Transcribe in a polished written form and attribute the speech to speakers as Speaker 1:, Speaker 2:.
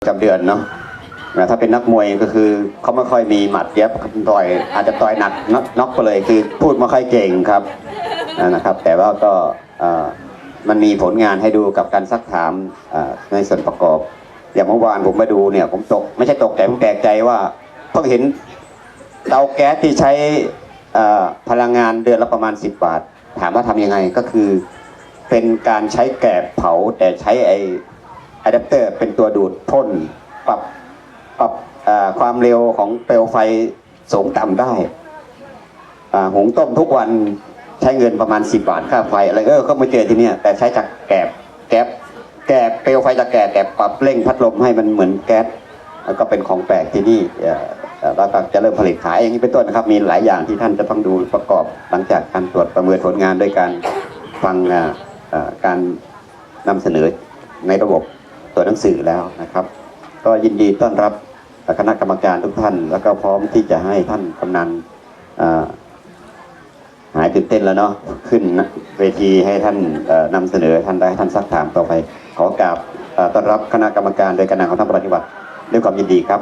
Speaker 1: จำเดือนเนาะถ้าเป็นนักมวยก็คือเขาไม่ค่อยมีหมัดเย็บต่อยอาจจะต่อยหนักน็อกไปเลยคือพูดไม่ค่อยเก่งครับนะครับแต่ว่าก็มันมีผลงานให้ดูกับการซักถามในส่วนประกอบอย่างเมื่อวานผมมาดูเนี่ยผมไม่ใช่ตกใจผมแปลกใจว่าเพิ่งเห็นเตาแก๊สที่ใช้พลังงานเดือนละประมาณ10 บาทถามว่าทำยังไงก็คือเป็นการใช้แกบเผาแต่ใช้อะแดปเตอร์เป็นตัวดูดพ่นปรับความเร็วของเปลวไฟสูงต่ำได้หุงต้มทุกวันใช้เงินประมาณ10 บาทค่าไฟอะไรก็มาเจอที่นี่แต่ใช้จากแกบเปลวไฟจากแกบปรับเร่งพัดลมให้มันเหมือนแก๊สแล้วก็เป็นของแปลกที่นี่แล้วก็จะเริ่มผลิตขายอย่างนี้เป็นต้นนะครับมีหลายอย่างที่ท่านจะต้องดูประกอบหลังจากการตรวจประเมินผลงานด้วยการฟังการนำเสนอในระบบตัวหนังสือแล้วนะครับก็ยินดีต้อนรับคณะกรรมการทุกท่านแล้วก็พร้อมที่จะให้ท่านกำนันหายตื่นเต้นแล้วเนาะขึ้นเวทีให้ท่านนำเสนอท่านได้ท่านซักถามต่อไปขอกราบต้อนรับคณะกรรมการโดยการนำของท่านปฏิบัติด้วยความยินดีครับ